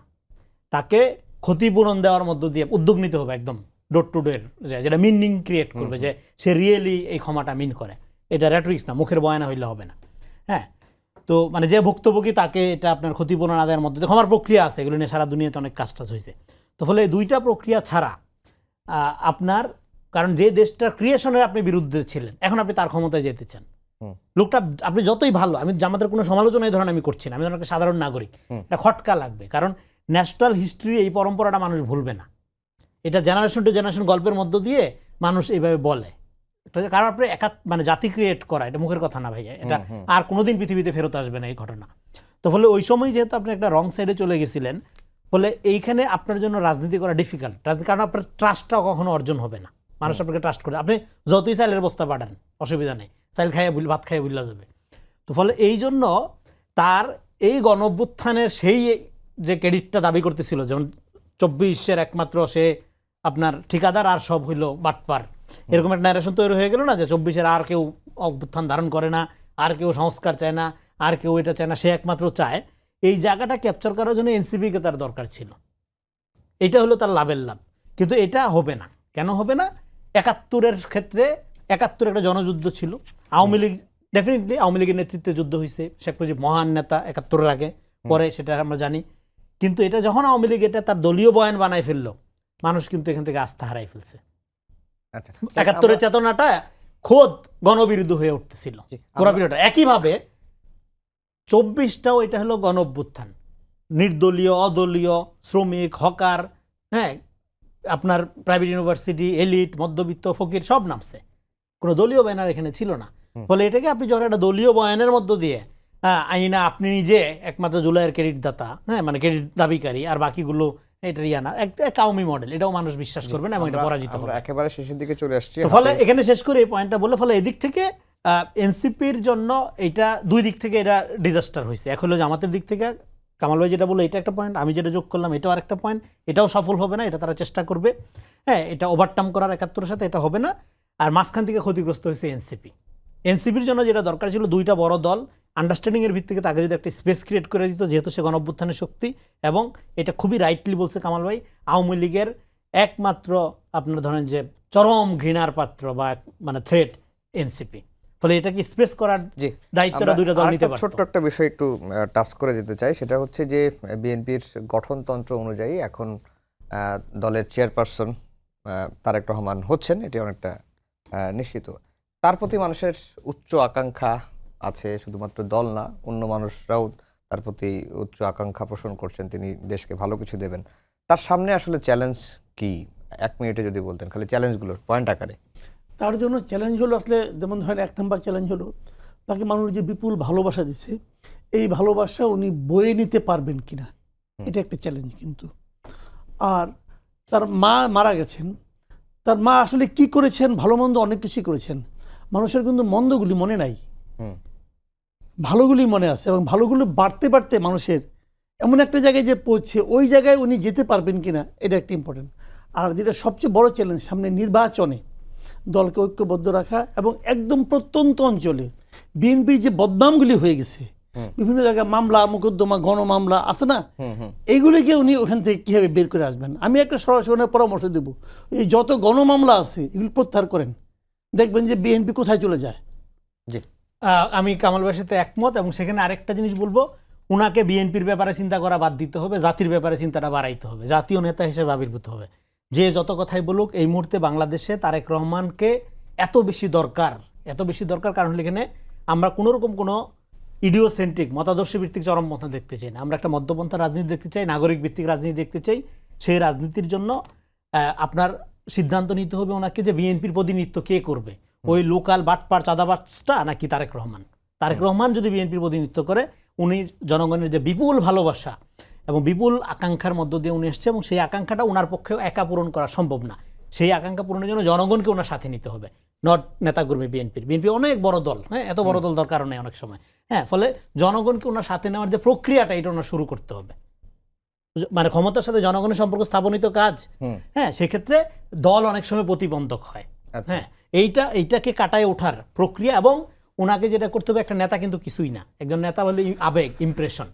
তাকে ক্ষতিপূরণ দেওয়ার মধ্য দিয়ে উদ্যোগ নিতে হবে একদম ডোর টু ডোর, যেটা মিনিং ক্রিয়েট করবে যে সে রিয়েলি এই ক্ষমাটা মিন করে। এটা র্যাটরিক্স না, মুখের বয়ানা হইলে হবে না। হ্যাঁ, তো মানে যে ভুক্তভোগী তাকে এটা আপনার ক্ষতিপূরণ আদায়ের মধ্যে দিয়ে ক্ষমার প্রক্রিয়া আছে, এগুলো নিয়ে সারা দুনিয়াতে অনেক কাজ টাজ হয়েছে। তো ফলে এই দুইটা প্রক্রিয়া ছাড়া আপনার, কারণ যে দেশটার ক্রিয়েশনের আপনি বিরুদ্ধে ছিলেন, এখন আপনি তার ক্ষমতায় যেতে চান, লোকটা আপনি যতই ভালো, আমি জামাতের কোনো সমালোচনা এই ধরনের আমি করছি না, আমি ধরেন একটা সাধারণ নাগরিক, এটা খটকা লাগবে, কারণ ন্যাশনাল হিস্ট্রি এই পরম্পরাটা মানুষ ভুলবে না, এটা জেনারেশন টু জেনারেশন গল্পের মধ্য দিয়ে মানুষ এইভাবে বলে। কারণ আপনি মানে জাতি ক্রিয়েট করা, এটা মুখের কথা না ভাইয়া, এটা আর কোনোদিন পৃথিবীতে ফেরত আসবে না এই ঘটনা। তো ফলে ওই সময় যেহেতু আপনি একটা রং সাইডে চলে গেছিলেন, ফলে এইখানে আপনার জন্য রাজনীতি করা ডিফিকাল্ট, কারণ আপনার ট্রাস্টটাও কখনো অর্জন হবে না, মানুষ আপনাকে ট্রাস্ট করে, আপনি যতই চাইলের বস্তা পাঠান অসুবিধা নেই, চাইল খাইয়া ভাত খাইয়া ভুলা যাবে। তো ফলে এই জন্য তার এই গণ অভ্যুত্থানের সেই যে ক্রেডিটটা দাবি করতেছিল, যেমন 24-এর একমাত্র সে আপনার ঠিকাদার আর সব হইল বাটপার, এরকম একটা ন্যারেশন তৈরি হয়ে গেল না, যে 24-এর আর কেউ অভ্যুত্থান ধারণ করে না, আর কেউ সংস্কার চায় না, আর কেউ এটা চায় না, সে একমাত্র চায়। এই জায়গাটা ক্যাপচার করার জন্য এনসিপিকে তার দরকার ছিল, এটা হলো তার লাভের লাভ। কিন্তু এটা হবে না, কেন হবে না? 71-এর ক্ষেত্রে 71 একটা জনযুদ্ধ ছিল, আওয়ামী লীগ ডেফিনেটলি আওয়ামী লীগের নেতৃত্বে যুদ্ধ হয়েছে, শেখ মুজিব মহান নেতা 71-এর আগে পরে, সেটা আমরা জানি। কিন্তু এটা যখন আওয়ামী লীগ এটা তার দলীয় বয়ান বানাই ফেললো, মানুষ কিন্তু এখান থেকে আস্থা হারাই ফেলছে। 71-এর চেতনাটা খোদ গণবিরুদ্ধ হয়ে উঠতেছিল পুরো পিরিয়ডটা। একইভাবে 24টাও এটা হলো গণ অভ্যুত্থান, নির্দলীয়, অদলীয়, শ্রমিক, হকার, হ্যাঁ, আপনার প্রাইভেট ইউনিভার্সিটি, এলিট, মধ্যবিত্ত, ফকির সব নামছে, কোনো দলীয় ব্যানার এখানে ছিল না। ফলে এটাকে আপনি যখন একটা দলীয় বয়ানের মধ্য দিয়ে আইনা আপনি নিজে একমাত্র জুলাইয়ের ক্রেডিট দাতা, হ্যাঁ, মানে ক্রেডিট দাবিকারী, আর বাকিগুলো এটা ইয়ানা একটা কাউমি মডেল, এটাও মানুষ বিশ্বাস করবে না এবং এটা পরাজিত হবে। একেবারে শেষের দিকে চলে আসছি, তো ফলে এখানে শেষ করে এই পয়েন্টটা বলে, ফলে এদিক থেকে এনসিপির জন্য এটা দুই দিক থেকে এটা ডিজাস্টার হয়েছে। এক হলো জামাতের দিক থেকে, কামাল ভাই যেটা বললো এটা একটা পয়েন্ট, আমি যেটা যোগ করলাম এটাও আরেকটা পয়েন্ট, এটাও সফল হবে না, এটা তারা চেষ্টা করবে, হ্যাঁ, এটা ওভারটার্ম করার 71-এর সাথে, এটা হবে না। আর মাঝখান থেকে ক্ষতিগ্রস্ত হয়েছে এনসিপি। এনসিপির জন্য যেটা দরকার ছিল, দুইটা বড় দল আন্ডারস্ট্যান্ডিংয়ের ভিত্তিতে তাকে যদি একটা স্পেস ক্রিয়েট করে দিত, যেহেতু সে গণঅভ্যুত্থানের শক্তি, এবং এটা খুবই রাইটলি বলছে কামাল ভাই, আওয়ামী লীগের একমাত্র আপনার ধরেন যে চরম ঘৃণার পাত্র বা মানে থ্রেট এনসিপি, ফলে এটাকে স্পেস করার দায়িত্বটা দুইটা দল নিতে পারত। ছোট্ট একটা বিষয় একটু টাচ করে যেতে চাই, সেটা হচ্ছে যে বিএনপির গঠনতন্ত্র অনুযায়ী এখন দলের চেয়ারপারসন তারেক রহমান হচ্ছেন, এটি অনেকটা নিশ্চিত। তার প্রতি মানুষের উচ্চ আকাঙ্ক্ষা আছে, শুধুমাত্র দল না, অন্য মানুষরাও তার প্রতি উচ্চ আকাঙ্ক্ষা পোষণ করছেন, তিনি দেশকে ভালো কিছু দেবেন। তার সামনে আসলে চ্যালেঞ্জ কি, 1 মিনিটে যদি বলতেন খালি চ্যালেঞ্জগুলোর পয়েন্ট আকারে। তার জন্য চ্যালেঞ্জ হলো আসলে, যেমন ধরেন 1 নম্বর চ্যালেঞ্জ হলো তাকে মানুষ যে বিপুল ভালোবাসা দিচ্ছে, এই ভালোবাসা উনি বয়ে নিতে পারবেন কিনা, এটা একটা চ্যালেঞ্জ কিন্তু। আর তার মা মারা গেছেন, তার মা আসলে কি করেছেন, ভালো মন্দ অনেক কিছুই করেছেন, মানুষের কিন্তু মন্দগুলি মনে নাই, ভালোগুলি মনে আছে, এবং ভালোগুলো বাড়তে বাড়তে মানুষের এমন একটা জায়গায় যে পৌঁছে, ওই জায়গায় উনি যেতে পারবেন কিনা, এটা একটা ইম্পর্টেন্ট। আর যেটা সবচেয়ে বড় চ্যালেঞ্জ, সামনে নির্বাচনে দলকে ঐক্যবদ্ধ রাখা, এবং একদম প্রত্যন্ত অঞ্চলে বিএনপির যে বদনামগুলি হয়ে গেছে, বিভিন্ন জায়গায় মামলা মোকদ্দমা গণমামলা আছে না, এইগুলিকে উনি ওখান থেকে কীভাবে বের করে আসবেন। আমি একটা সরাসরি পরামর্শ দেব, এই যত গণমামলা আছে এগুলি প্রত্যাহার করেন, দেখবেন যে বিএনপি কোথায় চলে যায়। জি, আমি কামাল ভাইয়ের সাথে একমত, এবং সেখানে আরেকটা জিনিস বলবো, উনাকে বিএনপির ব্যাপারে চিন্তা করা বাদ দিতে হবে, জাতির ব্যাপারে চিন্তাটা বাড়াইতে হবে, জাতীয় নেতা হিসেবে আবির্ভূত হবে। যে যত কথাই বলুক, এই মুহূর্তে বাংলাদেশে তারেক রহমানকে এত বেশি দরকার, কারণ এখানে আমরা কোনোরকম কোনো ইডিওসেন্ট্রিক মতাদর্শ ভিত্তিক চরমপন্থা দেখতে চাই না, আমরা একটা মধ্যপন্থা রাজনীতি দেখতে চাই, নাগরিক ভিত্তিক রাজনীতি দেখতে চাই। সেই রাজনীতির জন্য আপনার সিদ্ধান্ত নিতে হবে ওনাকে, যে বিএনপির প্রতিনিধিত্ব কে করবে, ওই লোকাল বাটপার চাঁদাবাজটা নাকি তারেক রহমান। তারেক রহমান যদি বিএনপির প্রতিনিধিত্ব করে, উনি জনগণের যে বিপুল ভালোবাসা এবং বিপুল আকাঙ্ক্ষার মধ্য দিয়ে উনি এসছে, এবং সেই আকাঙ্ক্ষাটা ওনার পক্ষেও একা পূরণ করা সম্ভব না। সেই আকাঙ্ক্ষা পূরণের জন্য জনগণকে ওনার সাথে নিতে হবে, নট নেতাকর্মী। বিএনপি অনেক বড় দল, হ্যাঁ, এত বড় দল দরকার নেই অনেক সময়, হ্যাঁ, ফলে জনগণকে ওনার সাথে নেওয়ার যে প্রক্রিয়াটা, এটা ওনার শুরু করতে হবে। মানে ক্ষমতার সাথে জনগণের সম্পর্ক স্থাপনিত কাজ, হ্যাঁ, সেক্ষেত্রে দল অনেক সময় প্রতিবন্ধক হয়। হ্যাঁ, এইটাকে কাটায় ওঠার প্রক্রিয়া, এবং ওনাকে যেটা করতে হবে, একটা নেতা কিন্তু কিছুই না, একজন নেতা বলে আবেগ, ইমপ্রেশন,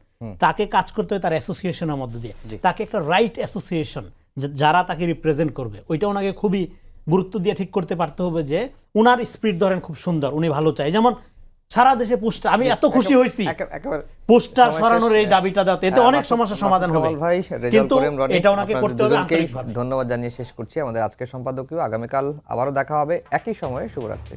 তাকে কাজ করতে হবে তার অ্যাসোসিয়েশনের মধ্যে দিয়ে, তাকে একটা রাইট অ্যাসোসিয়েশন যারা তাকে রিপ্রেজেন্ট করবে, ওইটা ওনাকে খুবই গুরুত্ব দিয়ে ঠিক করতে পারতে হবে যে উনার স্পিরিট ধরেন খুব সুন্দর, উনি ভালো চাই। যেমন সারা দেশে পোস্টার, আমি এত খুশি হয়েছি পোস্টার সরানোর এই দাবিটা দাও, এতে অনেক সমস্যার সমাধান হবে, কিন্তু এটা ওনাকে করতে হবে আন্তরিকভাবে। ধন্যবাদ জানিয়ে শেষ করছি আমাদের আজকের সম্পাদকীয়। আগামীকাল আবারও দেখা হবে একই সময়ে। শুভরাত্রি।